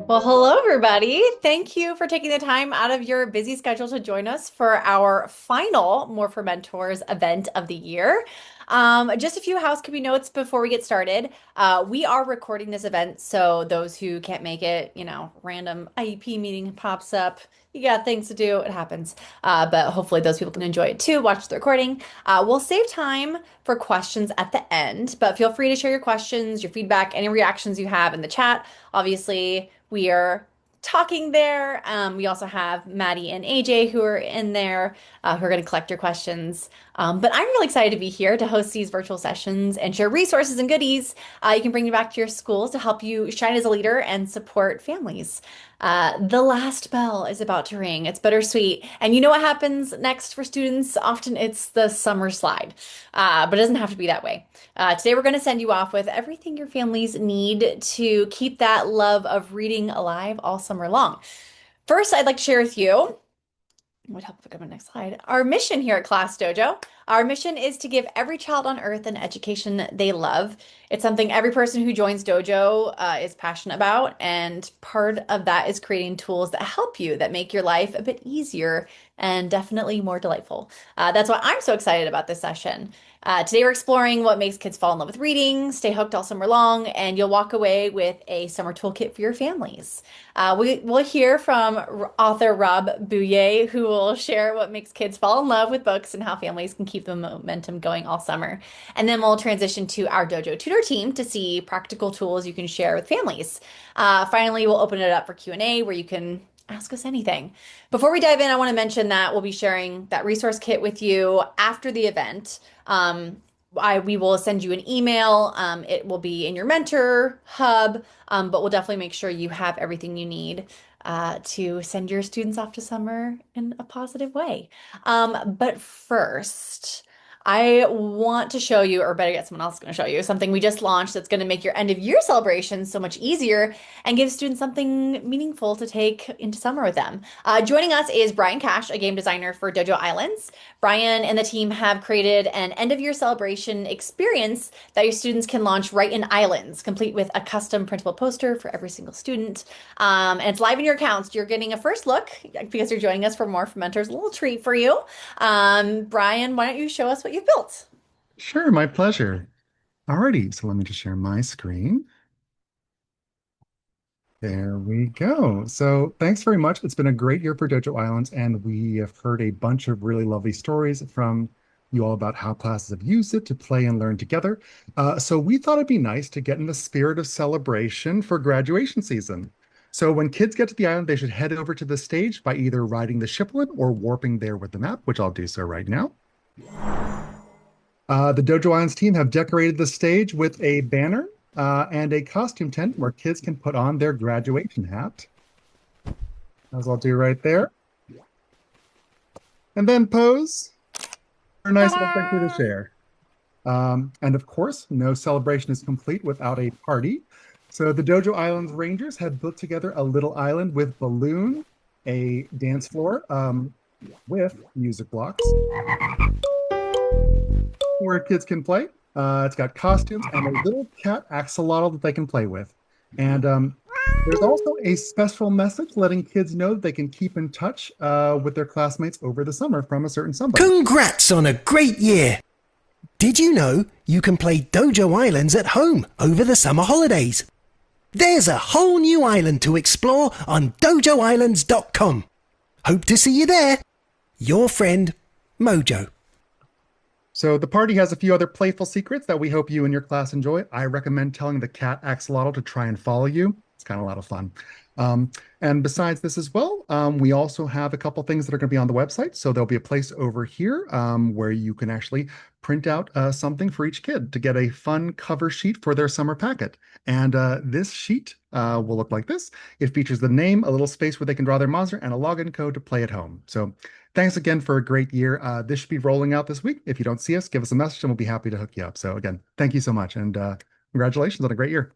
Well, hello, everybody. Thank you for taking the time out of your busy schedule to join us for our final More for Mentors event of the year. Just a few housekeeping notes before we get started. We are recording this event, so those who can't make it, random IEP meeting pops up. You got things to do, it happens. But hopefully, those people can enjoy it too, watch the recording. We'll save time for questions at the end, but feel free to share your questions, your feedback, any reactions you have in the chat. Obviously, we are talking there. We also have Maddie and AJ who are in there who are going to collect your questions. But I'm really excited to be here to host these virtual sessions and share resources and goodies you can bring back to your schools to help you shine as a leader and support families. The last bell is about to ring. It's bittersweet. And you know what happens next for students? Often it's the summer slide, but it doesn't have to be that way. Today, we're going to send you off with everything your families need to keep that love of reading alive all summer long. First, I'd like to share with you would help if I go to the next slide. Our mission here at ClassDojo. Our mission is to give every child on earth an education they love. It's something every person who joins Dojo is passionate about, and part of that is creating tools that help you, that make your life a bit easier and definitely more delightful. That's why I'm so excited about this session. Today we're exploring what makes kids fall in love with reading, stay hooked all summer long, and you'll walk away with a summer toolkit for your families. We'll hear from author Rob Buyea, who will share what makes kids fall in love with books and how families can keep the momentum going all summer. And then we'll transition to our Dojo Tutor team to see practical tools you can share with families. Finally, we'll open it up for Q&A where you can ask us anything. Before we dive in, I want to mention that we'll be sharing that resource kit with you after the event. We will send you an email. It will be in your mentor hub, but we'll definitely make sure you have everything you need to send your students off to summer in a positive way. But first, I want to show you, or better yet, someone else is going to show you something we just launched that's going to make your end of year celebration so much easier and give students something meaningful to take into summer with them. Joining us is Bryan Cash, a game designer for Dojo Islands. Bryan and the team have created an end of year celebration experience that your students can launch right in Islands, complete with a custom printable poster for every single student. And it's live in your accounts. You're getting a first look because you're joining us for More for Mentors, a little treat for you. Bryan, why don't you show us what you've built? Sure, my pleasure. Alrighty, so let me just share my screen. There we go. So thanks very much. It's been a great year for Dojo Islands, and we have heard a bunch of really lovely stories from you all about how classes have used it to play and learn together. So we thought it'd be nice to get in the spirit of celebration for graduation season. So when kids get to the island, they should head over to the stage by either riding the shipment or warping there with the map, which I'll do so right now. The Dojo Islands team have decorated the stage with a banner and a costume tent where kids can put on their graduation hat, as I'll do right there, and then pose for a nice little picture to Ta-da! share. And of course, no celebration is complete without a party. So the Dojo Islands Rangers have built together a little island with balloon, a dance floor with music blocks where kids can play. It's got costumes and a little cat axolotl that they can play with. And there's also a special message letting kids know that they can keep in touch with their classmates over the summer from a certain somebody. Congrats on a great year! Did you know you can play Dojo Islands at home over the summer holidays? There's a whole new island to explore on dojoislands.com. Hope to see you there. Your friend, Mojo. So the party has a few other playful secrets that we hope you and your class enjoy. I recommend telling the cat axolotl to try and follow you. It's kind of a lot of fun. And besides this as well, we also have a couple things that are going to be on the website. So there'll be a place over here where you can actually print out something for each kid to get a fun cover sheet for their summer packet. And this sheet will look like this. It features the name, a little space where they can draw their monster, and a login code to play at home. So thanks again for a great year. This should be rolling out this week. If you don't see us, give us a message and we'll be happy to hook you up. So again, thank you so much, and congratulations on a great year.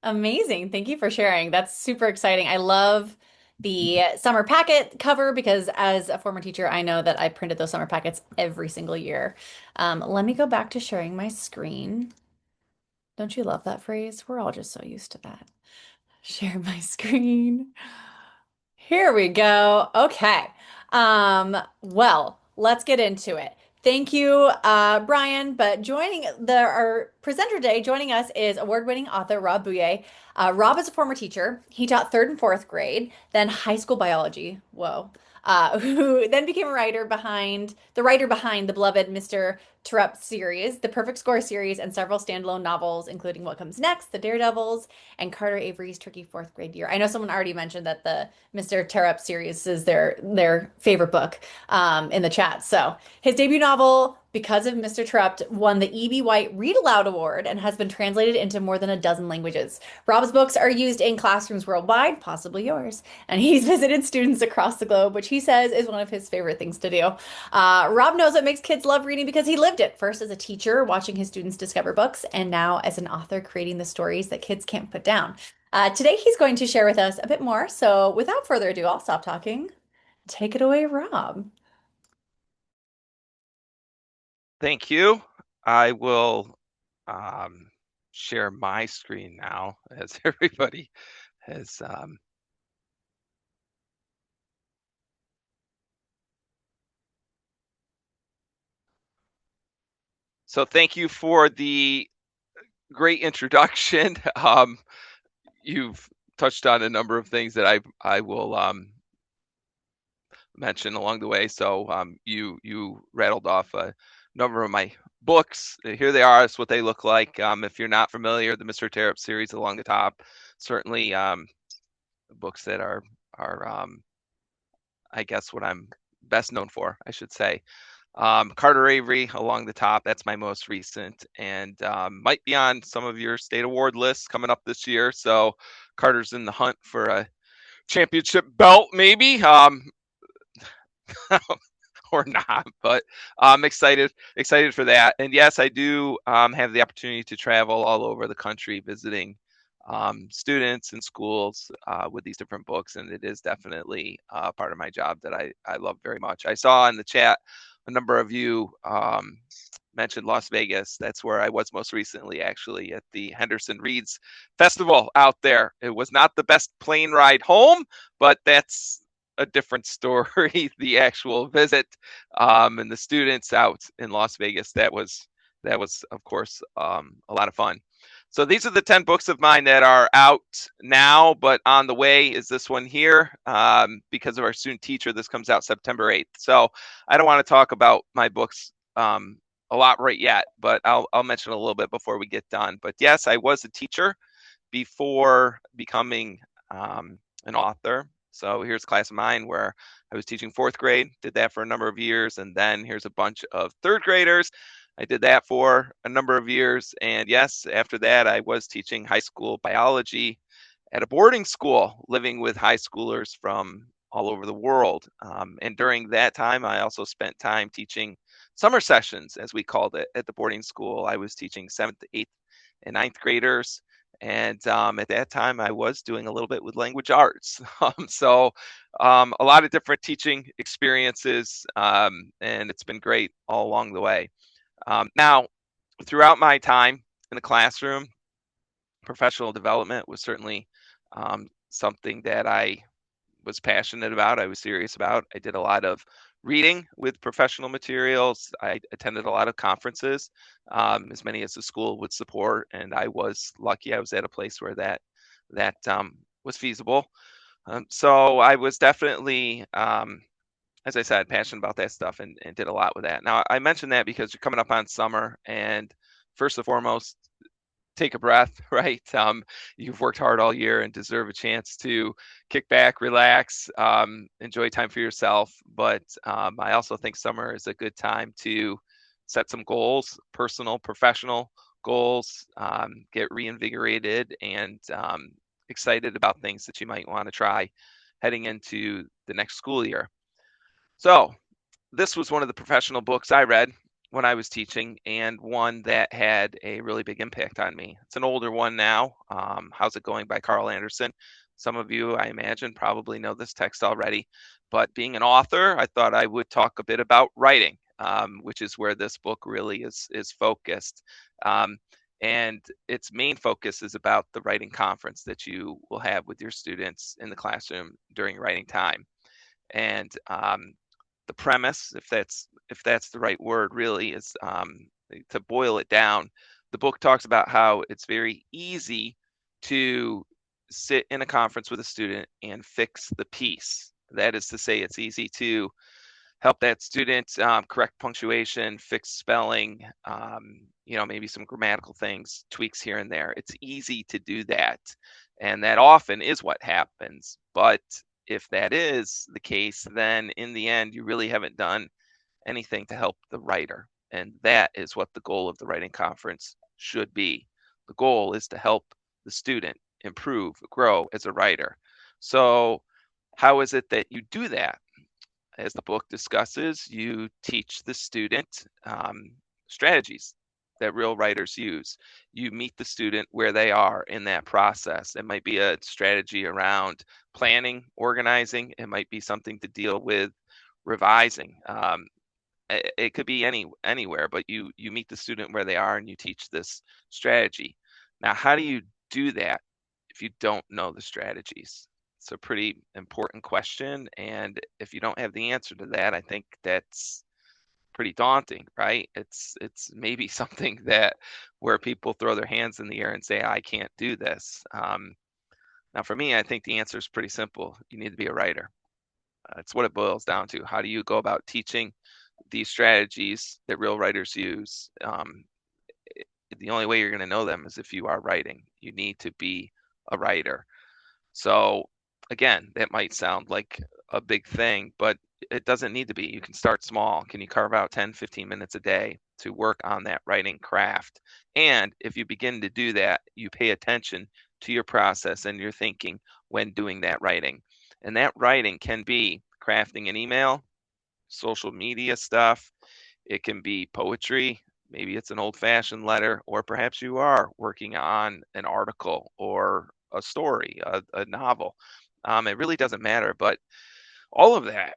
Amazing. Thank you for sharing. That's super exciting. I love the summer packet cover because as a former teacher, I know that I printed those summer packets every single year. Let me go back to sharing my screen. Don't you love that phrase? We're all just so used to that. Share my screen. Here we go. Okay. Well, let's get into it. Thank you, Bryan. But our presenter today, joining us is award-winning author Rob Buyea. Rob is a former teacher. He taught third and fourth grade, then high school biology. Whoa. Who then became a writer behind the beloved Mr. Terupt series, the Perfect Score series, and several standalone novels, including What Comes Next, The Daredevils, and Carter Avery's Tricky Fourth Grade Year. I know someone already mentioned that the Mr. Terupt series is their favorite book in the chat. So his debut novel, Because of Mr. Terupt, won the E.B. White Read Aloud Award and has been translated into more than a dozen languages. Rob's books are used in classrooms worldwide, possibly yours, and he's visited students across the globe, which he says is one of his favorite things to do. Rob knows what makes kids love reading because he lived it, first as a teacher, watching his students discover books, and now as an author, creating the stories that kids can't put down. Today, he's going to share with us a bit more. So, without further ado, I'll stop talking. Take it away, Rob. Thank you. I will share my screen now as everybody has. So thank you for the great introduction. You've touched on a number of things that I will mention along the way. So you rattled off a number of my books. Here they are. That's what they look like. If you're not familiar, the Mr. Terupt series along the top, certainly books that are I guess what I'm best known for, I should say. Carter Avery along the top, that's my most recent, and might be on some of your state award lists coming up this year. So Carter's in the hunt for a championship belt, maybe. Or not, but I'm excited for that. And yes, I do have the opportunity to travel all over the country visiting students and schools with these different books, and it is definitely part of my job that I love very much. I saw in the chat a number of you mentioned Las Vegas. That's where I was most recently, actually, at the Henderson Reads Festival out there. It was not the best plane ride home, but that's a different story. The actual visit and the students out in Las Vegas, that was of course a lot of fun. So these are the 10 books of mine that are out now, but on the way is this one here. Because of our student teacher, this comes out September 8th. So I don't want to talk about my books a lot right yet, but I'll mention a little bit before we get done. But yes, I was a teacher before becoming an author. So here's a class of mine where I was teaching fourth grade, did that for a number of years, and then here's a bunch of third graders. I did that for a number of years, and yes, after that, I was teaching high school biology at a boarding school, living with high schoolers from all over the world. And during that time, I also spent time teaching summer sessions, as we called it, at the boarding school. I was teaching 7th, 8th, and 9th graders. And at that time, I was doing a little bit with language arts. So a lot of different teaching experiences, and it's been great all along the way. Now, throughout my time in the classroom, professional development was certainly something that I was passionate about. I was serious about. I did a lot of reading with professional materials. I attended a lot of conferences, as many as the school would support, and I was lucky. I was at a place where that was feasible. So I was definitely, as I said, passionate about that stuff and did a lot with that. Now, I mentioned that because you're coming up on summer, and first and foremost, take a breath, right? You've worked hard all year and deserve a chance to kick back, relax, enjoy time for yourself. But I also think summer is a good time to set some goals, personal, professional goals, get reinvigorated and excited about things that you might want to try heading into the next school year. So this was one of the professional books I read when I was teaching, and one that had a really big impact on me. It's an older one now. How's It Going by Carl Anderson. Some of you, I imagine, probably know this text already, but being an author, I thought I would talk a bit about writing, which is where this book really is focused. And its main focus is about the writing conference that you will have with your students in the classroom during writing time. And the premise, if that's the right word, really is to boil it down. The book talks about how it's very easy to sit in a conference with a student and fix the piece. That is to say, it's easy to help that student correct punctuation, fix spelling, maybe some grammatical things, tweaks here and there. It's easy to do that. And that often is what happens. But if that is the case, then in the end, you really haven't done anything to help the writer. And that is what the goal of the writing conference should be. The goal is to help the student improve, grow as a writer. So how is it that you do that? As the book discusses, you teach the student strategies that real writers use. You meet the student where they are in that process. It might be a strategy around planning, organizing. It might be something to deal with revising. It could be anywhere, but you meet the student where they are and you teach this strategy. Now, how do you do that if you don't know the strategies? It's a pretty important question, and if you don't have the answer to that, I think that's pretty daunting, right? It's maybe something that where people throw their hands in the air and say, I can't do this. Now, for me, I think the answer is pretty simple. You need to be a writer. It's what it boils down to. How do you go about teaching these strategies that real writers use? The only way you're going to know them is if you are writing. You need to be a writer. So again, that might sound like a big thing, but it doesn't need to be. You can start small. Can you carve out 10, 15 minutes a day to work on that writing craft? And if you begin to do that, you pay attention to your process and your thinking when doing that writing. And that writing can be crafting an email, social media stuff. It can be poetry. Maybe it's an old-fashioned letter, or perhaps you are working on an article or a story, a novel. It really doesn't matter, but all of that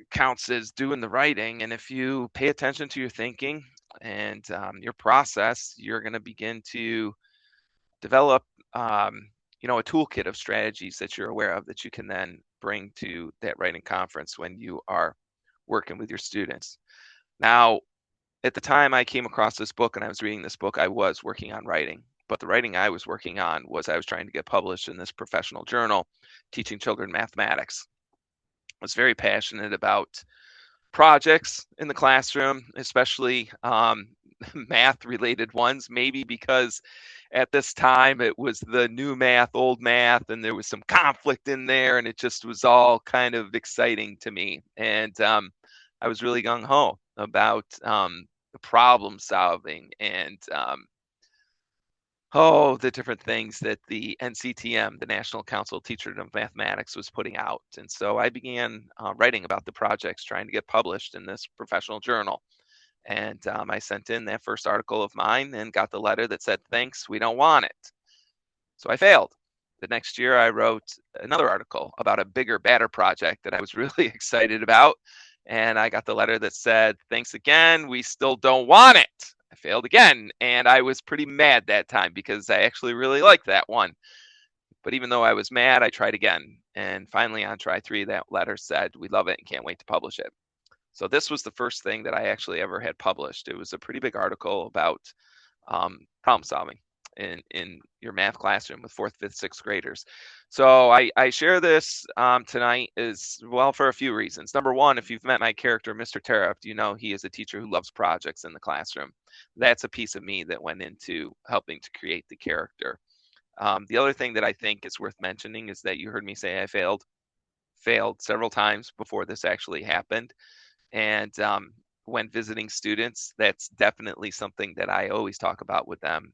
counts as doing the writing. And if you pay attention to your thinking and your process, you're going to begin to develop, a toolkit of strategies that you're aware of that you can then bring to that writing conference when you are working with your students. Now, at the time I came across this book and I was reading this book, I was working on writing. But the writing I was working on was I was trying to get published in this professional journal teaching children mathematics. I was very passionate about projects in the classroom, especially math related ones, maybe because at this time it was the new math, old math, and there was some conflict in there, and it just was all kind of exciting to me. And I was really gung ho about the problem solving and the different things that the NCTM, the National Council of Teachers of Mathematics, was putting out. And so I began writing about the projects, trying to get published in this professional journal. And I sent in that first article of mine and got the letter that said, thanks, we don't want it. So I failed. The next year, I wrote another article about a bigger, badder project that I was really excited about. And I got the letter that said, thanks again, we still don't want it. I failed again. And I was pretty mad that time because I actually really liked that one. But even though I was mad, I tried again. And finally, on try 3, that letter said, we love it and can't wait to publish it. So this was the first thing that I actually ever had published. It was a pretty big article about problem solving in your math classroom with 4th, 5th, 6th graders. So I share this tonight as well for a few reasons. Number one, if you've met my character, Mr. Terupt, you know he is a teacher who loves projects in the classroom. That's a piece of me that went into helping to create the character. The other thing that I think is worth mentioning is that you heard me say I failed several times before this actually happened. And when visiting students, that's definitely something that I always talk about with them.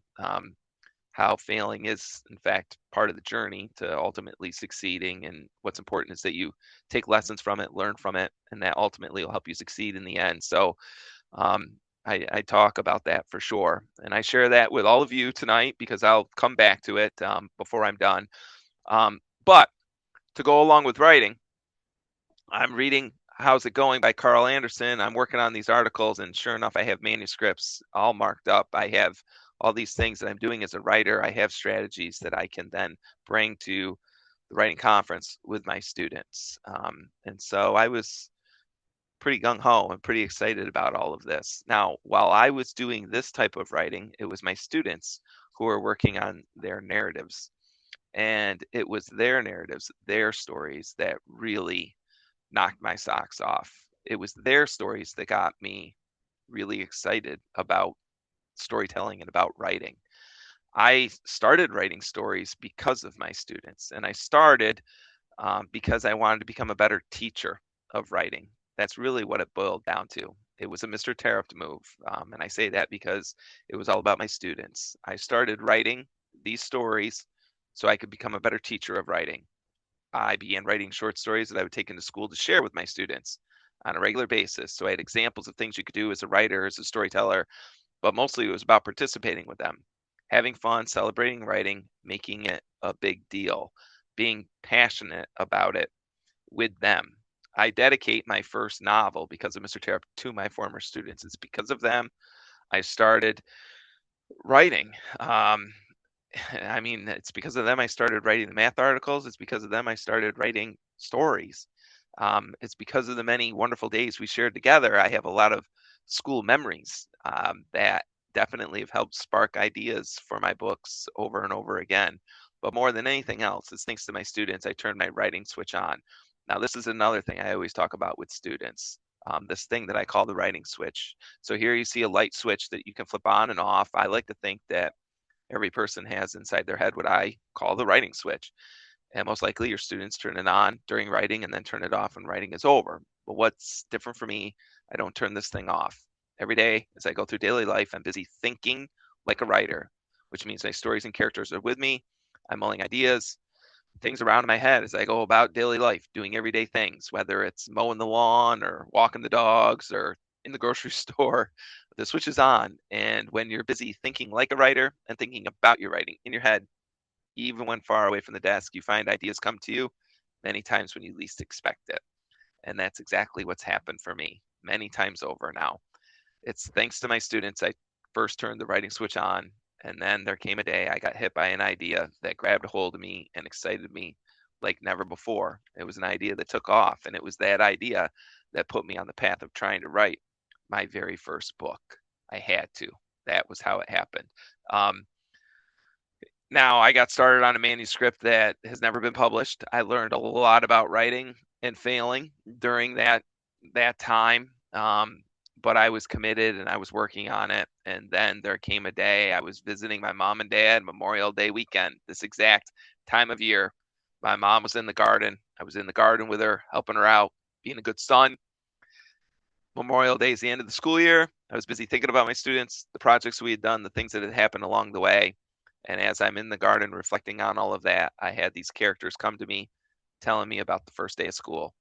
How failing is, in fact, part of the journey to ultimately succeeding. And what's important is that you take lessons from it, learn from it, and that ultimately will help you succeed in the end. So I talk about that for sure. And I share that with all of you tonight because I'll come back to it before I'm done. But to go along with writing, I'm reading How's It Going by Carl Anderson. I'm working on these articles, and sure enough, I have manuscripts all marked up. I have all these things that I'm doing as a writer, I have strategies that I can then bring to the writing conference with my students. And so I was pretty gung-ho and pretty excited about all of this. Now, while I was doing this type of writing, it was my students who were working on their narratives. And it was their narratives, their stories that really knocked my socks off. It was their stories that got me really excited about storytelling and about writing. I started writing stories because of my students, and I started because I wanted to become a better teacher of writing. That's really what it boiled down to. It was a Mr. Terupt move, and I say that because it was all about my students. I started writing these stories so I could become a better teacher of writing. I began writing short stories that I would take into school to share with my students on a regular basis. So I had examples of things you could do as a writer, as a storyteller, but mostly it was about participating with them, having fun, celebrating writing, making it a big deal, being passionate about it with them. I dedicate my first novel, Because of Mr. Terupt, to my former students. It's because of them I started writing. I mean, it's because of them I started writing the math articles. It's because of them I started writing stories. It's because of the many wonderful days we shared together. I have a lot of school memories that definitely have helped spark ideas for my books over and over again. But more than anything else, it's thanks to my students I turned my writing switch on. Now, this is another thing I always talk about with students. This thing that I call the writing switch. So here you see a light switch that you can flip on and off. I like to think that every person has inside their head what I call the writing switch. And most likely your students turn it on during writing and then turn it off when writing is over. But what's different for me, I don't turn this thing off. Every day as I go through daily life, I'm busy thinking like a writer, which means my stories and characters are with me. I'm mulling ideas, things around in my head as I go about daily life, doing everyday things, whether it's mowing the lawn or walking the dogs or in the grocery store. The switch is on. And when you're busy thinking like a writer and thinking about your writing in your head, even when far away from the desk, you find ideas come to you many times when you least expect it. And that's exactly what's happened for me many times over now. It's thanks to my students I first turned the writing switch on, and then there came a day I got hit by an idea that grabbed a hold of me and excited me like never before. It was an idea that took off, and it was that idea that put me on the path of trying to write my very first book. I had to. That was how it happened. Now I got started on a manuscript that has never been published. I learned a lot about writing and failing during that time. But I was committed and I was working on it. And then there came a day I was visiting my mom and dad Memorial Day weekend, this exact time of year. My mom was in the garden. I was in the garden with her, helping her out, being a good son. Memorial Day is the end of the school year. I was busy thinking about my students, the projects we had done, the things that had happened along the way. And as I'm in the garden reflecting on all of that, I had these characters come to me telling me about the first day of school.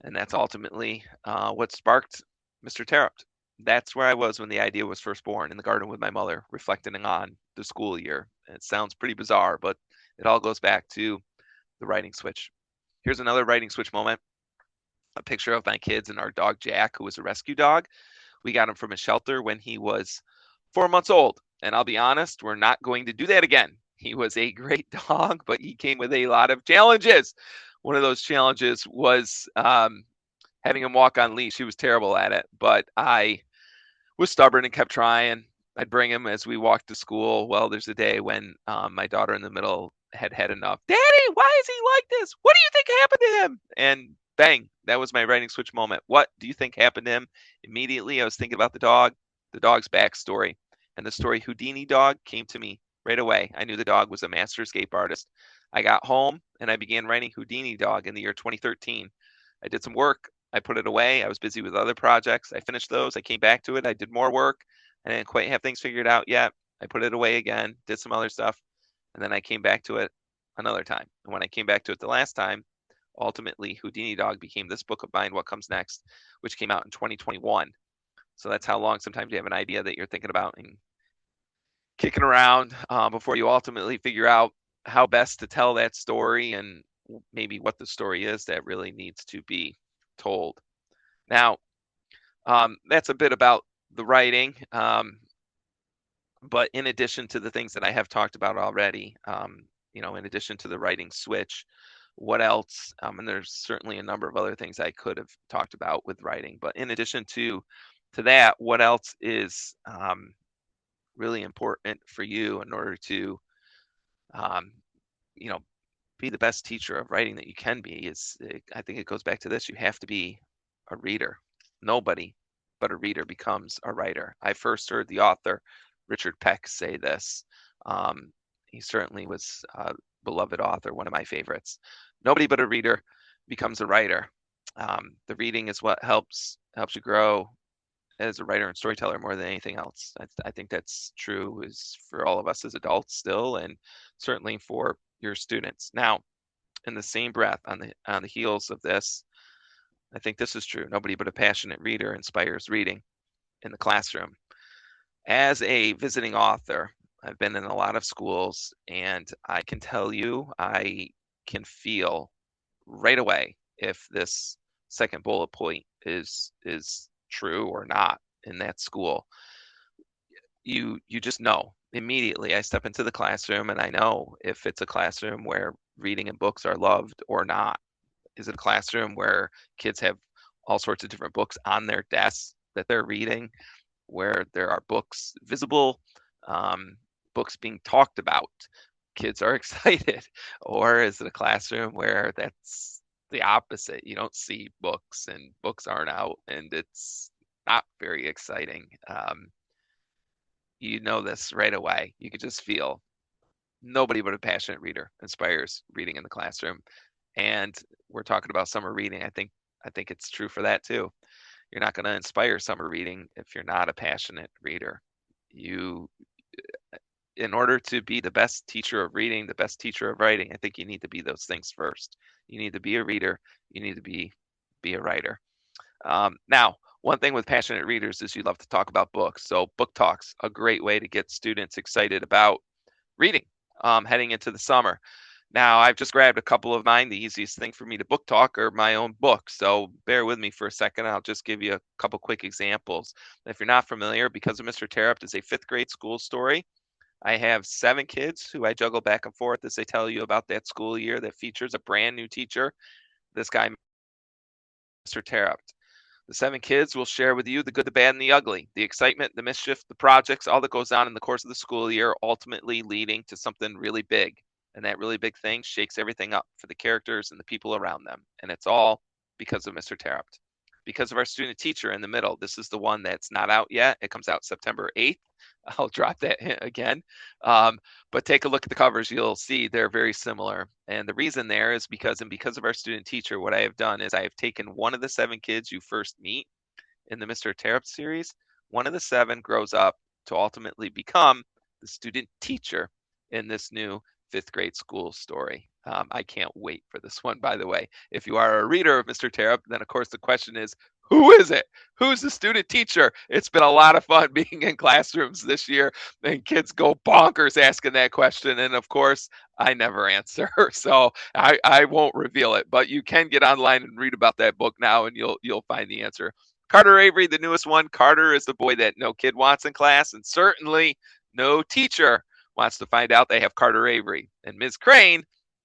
And that's ultimately what sparked Mr. Terupt. That's where I was when the idea was first born, in the garden with my mother, reflecting on the school year. And it sounds pretty bizarre, but it all goes back to the writing switch. Here's another writing switch moment. A picture of my kids and our dog Jack, who was a rescue dog. We got him from a shelter when he was 4 months old. And I'll be honest, we're not going to do that again. He was a great dog, but he came with a lot of challenges. One of those challenges was having him walk on leash. He was terrible at it, but I was stubborn and kept trying. I'd bring him as we walked to school. Well, there's a day when my daughter in the middle had had enough. Daddy, why is he like this? What do you think happened to him? And bang, that was my writing switch moment. What do you think happened to him? Immediately, I was thinking about the dog's backstory. And the story Houdini Dog came to me right away. I knew the dog was a master escape artist. I got home and I began writing Houdini Dog in the year 2013. I did some work. I put it away. I was busy with other projects. I finished those. I came back to it. I did more work. I didn't quite have things figured out yet. I put it away again, did some other stuff, and then I came back to it another time. And when I came back to it the last time, ultimately Houdini Dog became this book of mine, What Comes Next, which came out in 2021. So that's how long sometimes you have an idea that you're thinking about and kicking around before you ultimately figure out how best to tell that story and maybe what the story is that really needs to be told. Now, that's a bit about the writing. But in addition to the things that I have talked about already, in addition to the writing switch, what else? And there's certainly a number of other things I could have talked about with writing, but in addition to that, what else is really important for you in order to, um, you know, be the best teacher of writing that you can be? I think it goes back to this: you have to be a reader. Nobody but a reader becomes a writer. I first heard the author Richard Peck say this. He certainly was a beloved author, one of my favorites. Nobody but a reader becomes a writer. The reading is what helps you grow as a writer and storyteller more than anything else. I think that's true is for all of us as adults still, and certainly for your students. Now, in the same breath, on the heels of this, I think this is true. Nobody but a passionate reader inspires reading in the classroom. As a visiting author, I've been in a lot of schools, and I can tell you, I can feel right away if this second bullet point is true or not in that school. You just know immediately. I step into the classroom and I know if it's a classroom where reading and books are loved or not. Is it a classroom where kids have all sorts of different books on their desks that they're reading, where there are books visible, books being talked about, kids are excited? Or is it a classroom where that's the opposite? You don't see books and books aren't out and it's not very exciting. You know this right away. You could just feel nobody but a passionate reader inspires reading in the classroom. And we're talking about summer reading. I think it's true for that too. You're not going to inspire summer reading if you're not a passionate reader. You, in order to be the best teacher of reading, the best teacher of writing, I think you need to be those things first. You need to be a reader. You need to be a writer. Now, one thing with passionate readers is you love to talk about books. So book talks, a great way to get students excited about reading heading into the summer. Now, I've just grabbed a couple of mine. The easiest thing for me to book talk are my own books. So bear with me for a second. I'll just give you a couple quick examples. If you're not familiar, Because of Mr. Terupt is a fifth grade school story. I have 7 kids who I juggle back and forth as they tell you about that school year that features a brand new teacher, this guy, Mr. Terupt. The 7 kids will share with you the good, the bad, and the ugly, the excitement, the mischief, the projects, all that goes on in the course of the school year, ultimately leading to something really big. And that really big thing shakes everything up for the characters and the people around them. And it's all because of Mr. Terupt. Because of our student teacher in the middle. This is the one that's not out yet. It comes out September 8th. I'll drop that again. But take a look at the covers. You'll see they're very similar. And the reason there is because of our student teacher, what I have done is I have taken one of the 7 kids you first meet in the Mr. Terupt series. One of the 7 grows up to ultimately become the student teacher in this new 5th grade school story. I can't wait for this one, by the way. If you are a reader of Mr. Terupt, then of course the question is, who is it? Who's the student teacher? It's been a lot of fun being in classrooms this year, and kids go bonkers asking that question. And of course, I never answer, so I won't reveal it. But you can get online and read about that book now, and you'll find the answer. Carter Avery, the newest one. Carter is the boy that no kid wants in class, and certainly no teacher wants to find out they have Carter Avery. And Ms. Crane,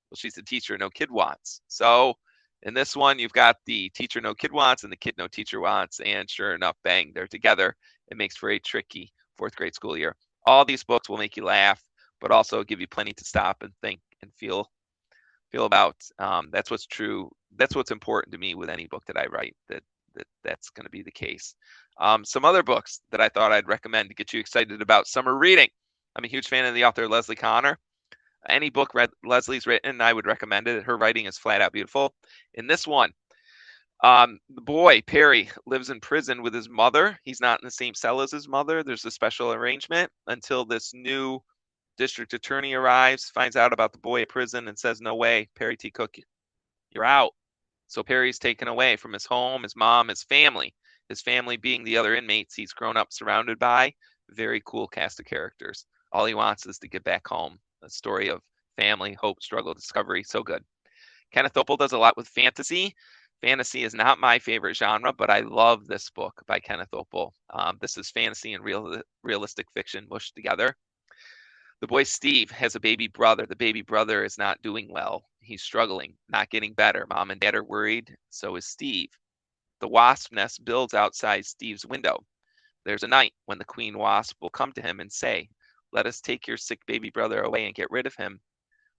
well, she's the teacher no kid wants. So in this one, you've got the teacher no kid wants and the kid no teacher wants. And sure enough, bang, they're together. It makes for a tricky 4th grade school year. All these books will make you laugh, but also give you plenty to stop and think and feel about. That's what's true. That's what's important to me with any book that I write, that's going to be the case. Some other books that I thought I'd recommend to get you excited about summer reading. I'm a huge fan of the author Leslie Connor. Any book Leslie's written, I would recommend it. Her writing is flat out beautiful. In this one, the boy, Perry, lives in prison with his mother. He's not in the same cell as his mother. There's a special arrangement until this new district attorney arrives, finds out about the boy at prison, and says, no way, Perry T. Cook, you're out. So Perry's taken away from his home, his mom, his family being the other inmates he's grown up surrounded by. Very cool cast of characters. All he wants is to get back home. A story of family, hope, struggle, discovery. So good. Kenneth Opel does a lot with fantasy. Fantasy is not my favorite genre, but I love this book by Kenneth Opel. This is fantasy and realistic fiction mushed together. The boy Steve has a baby brother. The baby brother is not doing well. He's struggling, not getting better. Mom and dad are worried. So is Steve. The wasp nest builds outside Steve's window. There's a night when the queen wasp will come to him and say, "Let us take your sick baby brother away and get rid of him.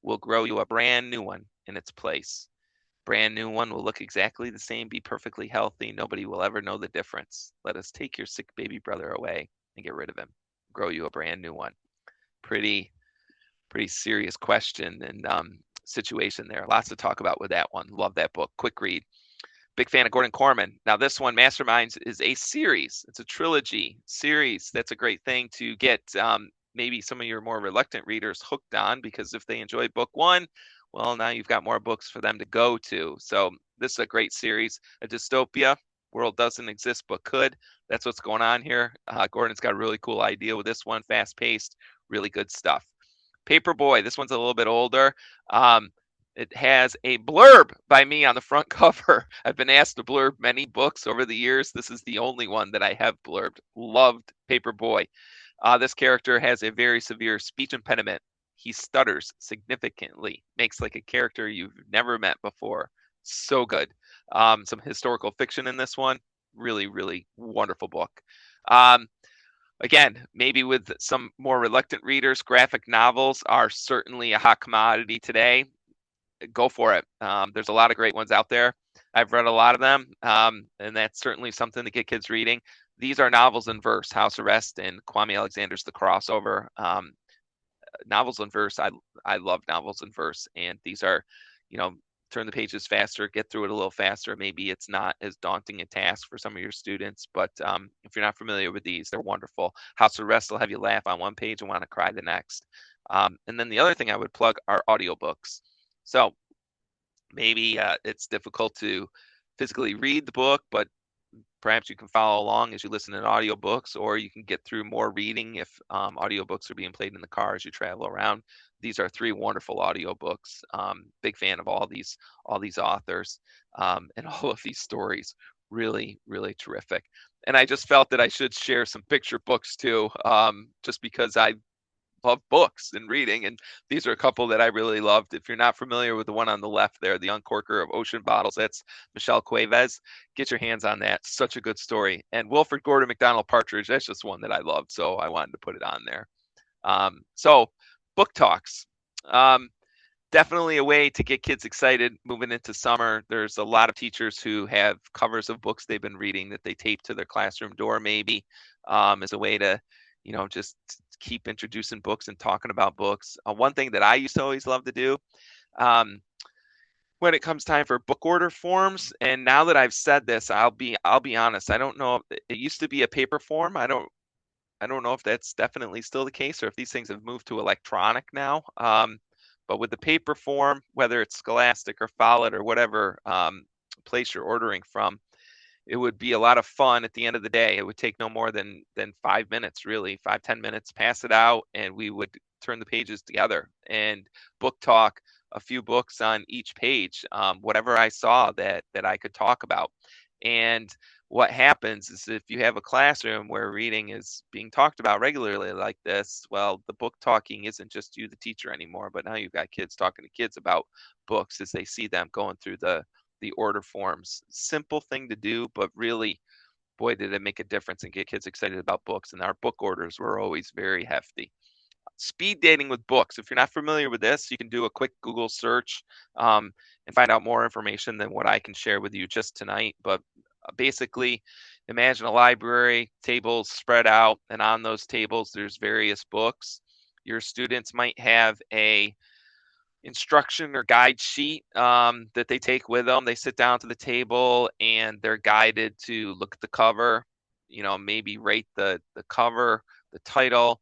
We'll grow you a brand new one in its place. Brand new one will look exactly the same, be perfectly healthy. Nobody will ever know the difference. Let us take your sick baby brother away and get rid of him. Grow you a brand new one." Pretty serious question and situation there. Lots to talk about with that one. Love that book. Quick read. Big fan of Gordon Corman. Now this one, Masterminds, is a series. It's a trilogy series. That's a great thing to get maybe some of your more reluctant readers hooked on, because if they enjoyed book one, well, now you've got more books for them to go to. So this is a great series. A dystopia. World doesn't exist but could. That's what's going on here. Gordon's got a really cool idea with this one. Fast-paced, really good stuff. Paperboy. This one's a little bit older. It has a blurb by me on the front cover. I've been asked to blurb many books over the years. This is the only one that I have blurbed. Loved Paperboy. This character has a very severe speech impediment. He stutters significantly, makes like a character you've never met before. So good. Some historical fiction in this one. Really, really wonderful book. Again, maybe with some more reluctant readers, graphic novels are certainly a hot commodity today. Go for it. There's a lot of great ones out there. I've read a lot of them, and that's certainly something to get kids reading. These are novels in verse. House Arrest and Kwame Alexander's The Crossover. Novels in verse. I love novels in verse, and these are, turn the pages faster, get through it a little faster. Maybe it's not as daunting a task for some of your students, but if you're not familiar with these, they're wonderful. House Arrest will have you laugh on one page and want to cry the next. And then the other thing I would plug are audiobooks. So maybe it's difficult to physically read the book, but perhaps you can follow along as you listen to audiobooks, or you can get through more reading if audiobooks are being played in the car as you travel around. These are 3 wonderful audiobooks. Big fan of all these authors and all of these stories. Really, really terrific. And I just felt that I should share some picture books too, just because I love books and reading, and these are a couple that I really loved. If you're not familiar with the one on the left there, The Uncorker of Ocean Bottles, that's Michelle Cuevas. Get your hands on that. Such a good story. And Wilfred Gordon McDonald Partridge, that's just one that I loved, so I wanted to put it on there. So book talks. Definitely a way to get kids excited moving into summer. There's a lot of teachers who have covers of books they've been reading that they tape to their classroom door maybe as a way to, just keep introducing books and talking about books. One thing that I used to always love to do when it comes time for book order forms, and now that I've said this, I'll be honest, I don't know. It used to be a paper form. I don't know if that's definitely still the case or if these things have moved to electronic now. But with the paper form, whether it's Scholastic or Follett or whatever place you're ordering from, it would be a lot of fun at the end of the day. It would take no more than 5 minutes, really, 5-10 minutes, pass it out, and we would turn the pages together and book talk a few books on each page, whatever I saw that I could talk about. And what happens is if you have a classroom where reading is being talked about regularly like this, well, the book talking isn't just you, the teacher, anymore, but now you've got kids talking to kids about books as they see them going through the order forms. Simple thing to do, but really, boy, did it make a difference and get kids excited about books. And our book orders were always very hefty. Speed dating with books. If you're not familiar with this, you can do a quick Google search and find out more information than what I can share with you just tonight. But basically, imagine a library, tables spread out, and on those tables, there's various books. Your students might have a instruction or guide sheet that they take with them. They sit down to the table and they're guided to look at the cover, maybe rate the cover, the title,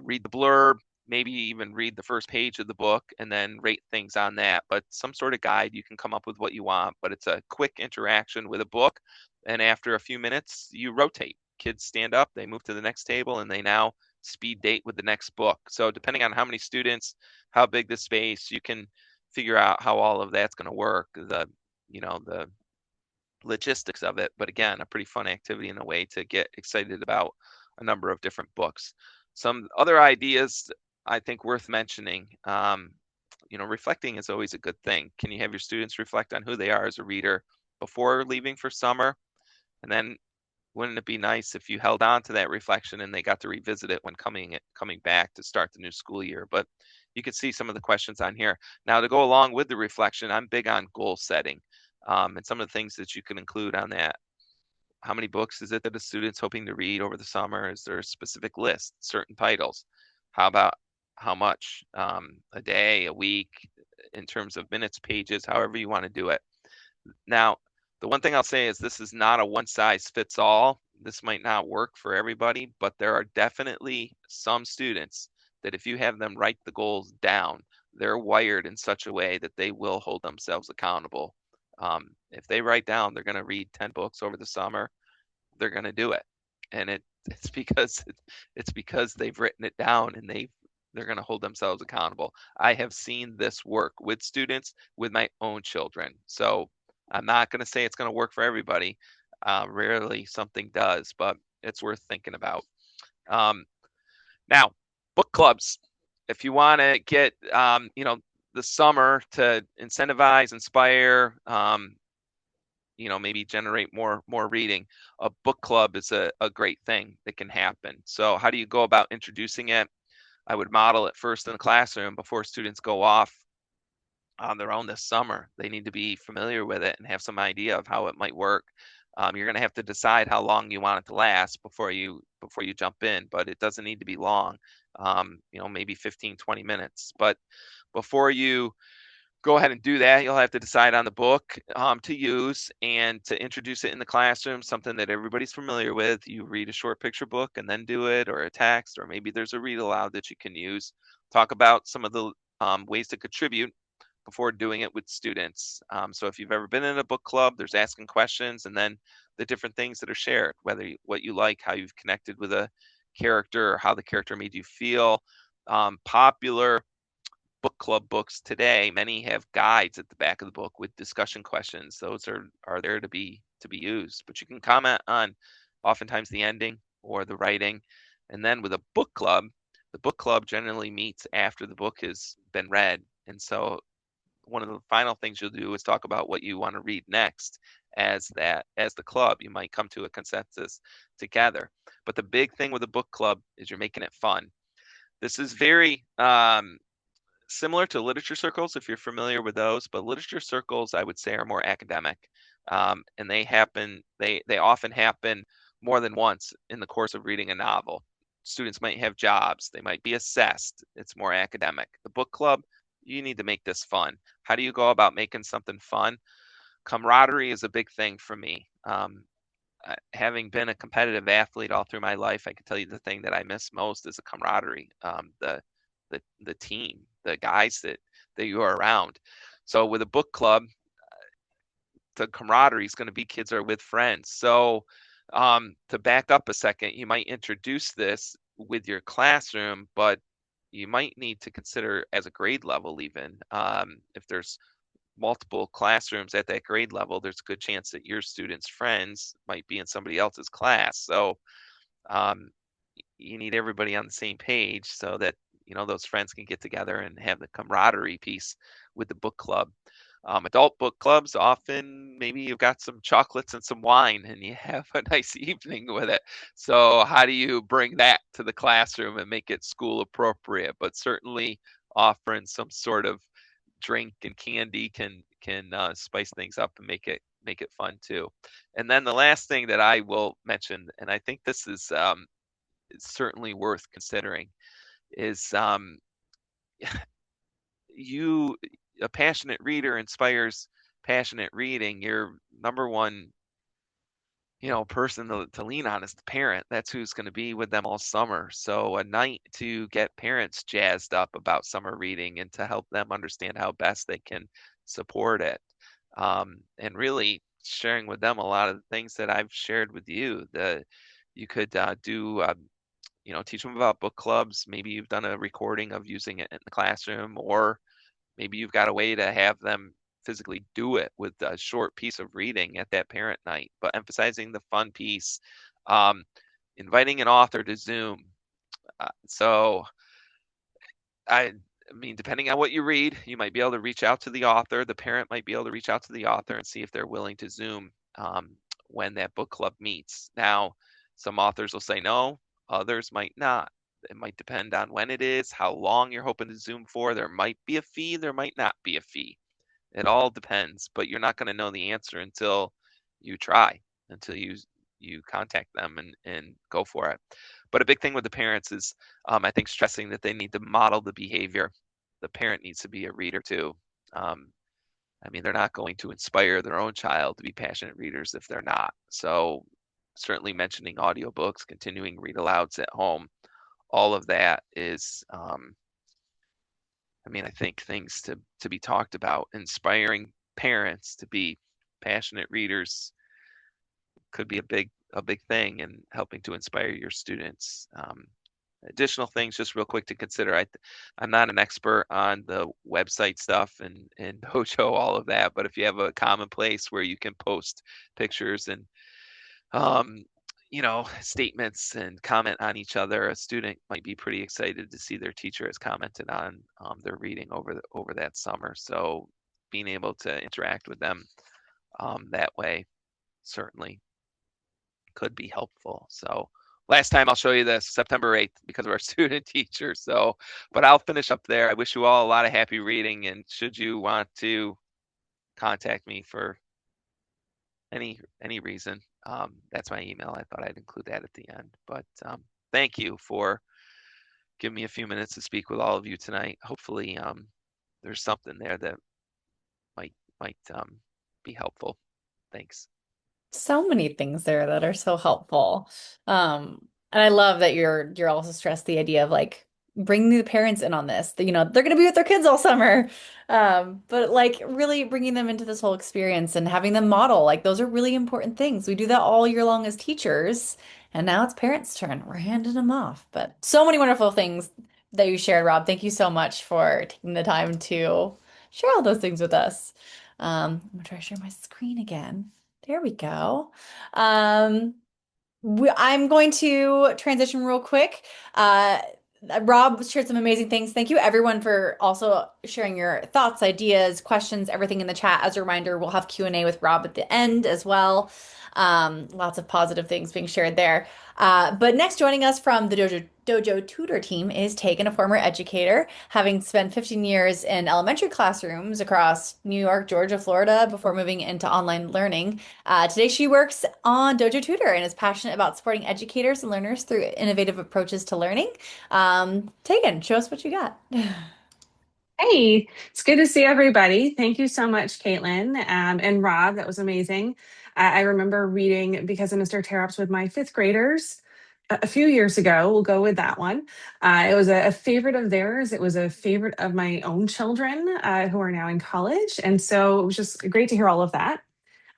read the blurb, maybe even read the first page of the book and then rate things on that. But some sort of guide, you can come up with what you want, but it's a quick interaction with a book. And after a few minutes, you rotate. Kids stand up, they move to the next table, and they now speed date with the next book. So depending on how many students, how big the space, you can figure out how all of that's going to work. The logistics of it, but again, a pretty fun activity in a way to get excited about a number of different books. Some other ideas I think worth mentioning. Reflecting is always a good thing. Can you have your students reflect on who they are as a reader before leaving for summer? And then wouldn't it be nice if you held on to that reflection and they got to revisit it when coming back to start the new school year? But you can see some of the questions on here. Now, to go along with the reflection, I'm big on goal setting, and some of the things that you can include on that. How many books is it that a student's hoping to read over the summer? Is there a specific list, certain titles? How about how much? A day, a week, in terms of minutes, pages, however you want to do it. Now, the one thing I'll say is this is not a one size fits all. This might not work for everybody, but there are definitely some students that if you have them write the goals down, they're wired in such a way that they will hold themselves accountable. If they write down they're going to read 10 books over the summer, they're going to do it. And it's because they've written it down and they're going to hold themselves accountable. I have seen this work with students, with my own children. So I'm not going to say it's going to work for everybody. Rarely something does, but it's worth thinking about. Now, book clubs. If you want to get, the summer to incentivize, inspire, maybe generate more reading, a book club is a great thing that can happen. So how do you go about introducing it? I would model it first in the classroom before students go off on their own this summer. They need to be familiar with it and have some idea of how it might work. You're going to have to decide how long you want it to last before you jump in, but it doesn't need to be long. Maybe 15, 20 minutes. But before you go ahead and do that, you'll have to decide on the book to use and to introduce it in the classroom, something that everybody's familiar with. You read a short picture book and then do it, or a text, or maybe there's a read aloud that you can use. Talk about some of the ways to contribute before doing it with students. So if you've ever been in a book club, there's asking questions and then the different things that are shared, what you like, how you've connected with a character, or how the character made you feel. Popular book club books today, many have guides at the back of the book with discussion questions. Those are there to be used, but you can comment on oftentimes the ending or the writing. And then with a book club, the book club generally meets after the book has been read. And so one of the final things you'll do is talk about what you want to read next as the club. You might come to a consensus together. But the big thing with a book club is you're making it fun. This is very similar to literature circles, if you're familiar with those, but literature circles, I would say, are more academic. And they often happen more than once in the course of reading a novel. Students might have jobs, they might be assessed. It's more academic. The book club, you need to make this fun. How do you go about making something fun? Camaraderie is a big thing for me. Having been a competitive athlete all through my life, I can tell you the thing that I miss most is the camaraderie, the team, the guys that you are around. So with a book club, the camaraderie is going to be kids are with friends. So to back up a second, you might introduce this with your classroom, but you might need to consider as a grade level even. If there's multiple classrooms at that grade level, there's a good chance that your students' friends might be in somebody else's class. So you need everybody on the same page so that those friends can get together and have the camaraderie piece with the book club. Adult book clubs, often maybe you've got some chocolates and some wine and you have a nice evening with it. So how do you bring that to the classroom and make it school appropriate? But certainly offering some sort of drink and candy can spice things up and make it fun too. And then the last thing that I will mention, and I think this is certainly worth considering, is a passionate reader inspires passionate reading. Your number one person to lean on is the parent. That's who's going to be with them all summer. So a night to get parents jazzed up about summer reading and to help them understand how best they can support it, and really sharing with them a lot of the things that I've shared with you. You could teach them about book clubs. Maybe you've done a recording of using it in the classroom, or maybe you've got a way to have them physically do it with a short piece of reading at that parent night, but emphasizing the fun piece, inviting an author to Zoom. So I mean, depending on what you read, you might be able to reach out to the author. The parent might be able to reach out to the author and see if they're willing to Zoom when that book club meets. Now, some authors will say no, others might not. It might depend on when it is, how long you're hoping to Zoom for. There might be a fee, there might not be a fee. It all depends, but you're not going to know the answer until you try, until you contact them and go for it. But a big thing with the parents is, I think, stressing that they need to model the behavior. The parent needs to be a reader too. I mean, they're not going to inspire their own child to be passionate readers if they're not. So certainly mentioning audiobooks, continuing read alouds at home, all of that is, I mean, I think things to be talked about. Inspiring parents to be passionate readers could be a big thing in helping to inspire your students. Additional things, just real quick to consider. I'm not an expert on the website stuff and Dojo, all of that, but if you have a common place where you can post pictures and statements and comment on each other, a student might be pretty excited to see their teacher has commented on their reading over that summer. So being able to interact with them that way certainly could be helpful. So last time I'll show you this, September 8th, because of our student teacher. So, but I'll finish up there. I wish you all a lot of happy reading, and should you want to contact me for any reason, that's my email. I thought I'd include that at the end. But thank you for giving me a few minutes to speak with all of you tonight. Hopefully there's something there that might be helpful. Thanks. So many things there that are so helpful. And I love that you're also stressed the idea of like bringing the parents in on this. That, they're going to be with their kids all summer. But like really bringing them into this whole experience and having them model, like those are really important things. We do that all year long as teachers, and now it's parents' turn. We're handing them off. But so many wonderful things that you shared, Rob. Thank you so much for taking the time to share all those things with us. I'm gonna try to share my screen again. There we go. I'm going to transition real quick. Rob shared some amazing things. Thank you, everyone, for also sharing your thoughts, ideas, questions, everything in the chat. As a reminder, we'll have Q&A with Rob at the end as well. Lots of positive things being shared there. But next, joining us from the Dojo Tutor team is Tegan, a former educator, having spent 15 years in elementary classrooms across New York, Georgia, Florida, before moving into online learning. Today, she works on Dojo Tutor and is passionate about supporting educators and learners through innovative approaches to learning. Tegan, show us what you got. Hey, it's good to see everybody. Thank you so much, Caitlin, and Rob. That was amazing. I remember reading Because of Mr. Terupt with my fifth graders a few years ago. We'll go with that one. It was a favorite of theirs. It was a favorite of my own children who are now in college. And so it was just great to hear all of that.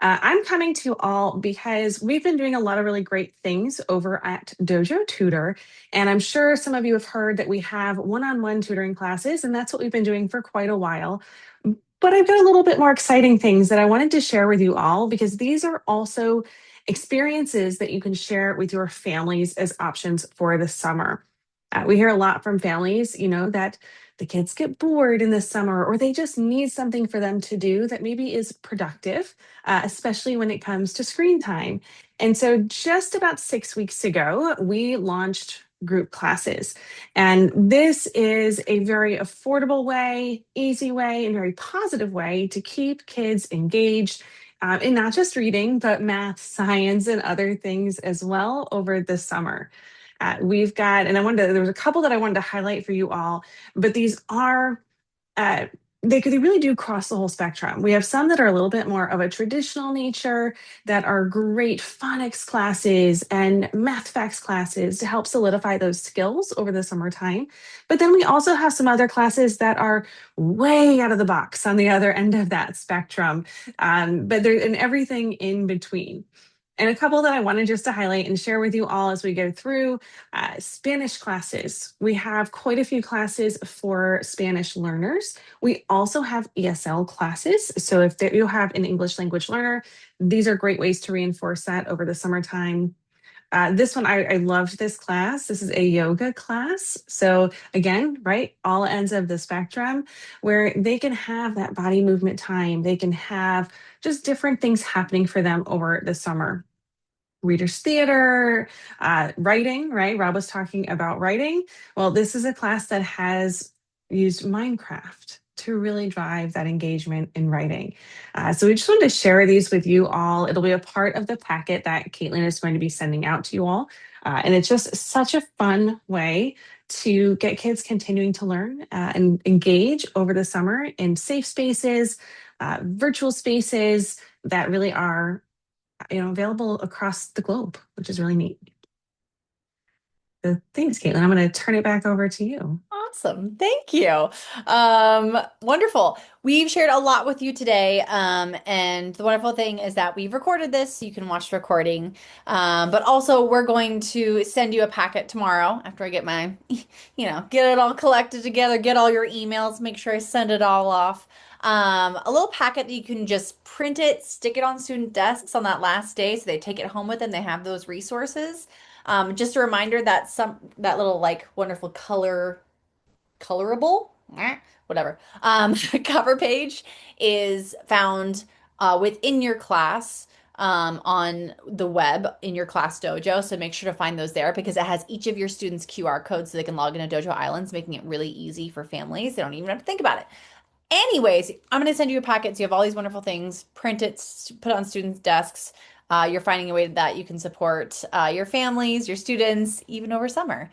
I'm coming to you all because we've been doing a lot of really great things over at Dojo Tutor. And I'm sure some of you have heard that we have one-on-one tutoring classes, and that's what we've been doing for quite a while. But I've got a little bit more exciting things that I wanted to share with you all, because these are also experiences that you can share with your families as options for the summer. We hear a lot from families, that the kids get bored in the summer, or they just need something for them to do that maybe is productive, especially when it comes to screen time. And so just about 6 weeks ago, we launched group classes. And this is a very affordable way, easy way, and very positive way to keep kids engaged in not just reading, but math, science, and other things as well over the summer. We've got, and there was a couple that I wanted to highlight for you all, but these are, they really do cross the whole spectrum. We have some that are a little bit more of a traditional nature that are great phonics classes and math facts classes to help solidify those skills over the summertime. But then we also have some other classes that are way out of the box on the other end of that spectrum, but they're in everything in between. And a couple that I wanted just to highlight and share with you all as we go through Spanish classes. We have quite a few classes for Spanish learners. We also have ESL classes. So if you have an English language learner, these are great ways to reinforce that over the summertime. This one, I loved this class. This is a yoga class. So again, right, all ends of the spectrum where they can have that body movement time. They can have just different things happening for them over the summer. Readers theater, writing, right? Rob was talking about writing. Well, this is a class that has used Minecraft to really drive that engagement in writing. So we just wanted to share these with you all. It'll be a part of the packet that Caitlin is going to be sending out to you all. And it's just such a fun way to get kids continuing to learn and engage over the summer in safe spaces, virtual spaces that really are available across the globe, which is really neat. So thanks, Caitlin. I'm going to turn it back over to you. Awesome. Thank you. Wonderful. We've shared a lot with you today. And the wonderful thing is that we've recorded this so you can watch the recording. But also we're going to send you a packet tomorrow after I get my, get it all collected together, get all your emails, make sure I send it all off. A little packet that you can just print it, stick it on student desks on that last day so they take it home with them. They have those resources. Just a reminder that that little like wonderful colorable, whatever, cover page is found within your class on the web in your ClassDojo. So make sure to find those there because it has each of your students' QR codes so they can log into Dojo Islands, making it really easy for families. They don't even have to think about it. Anyways, I'm going to send you a packet so you have all these wonderful things, print it, put it on students' desks. You're finding a way that you can support your families, your students, even over summer.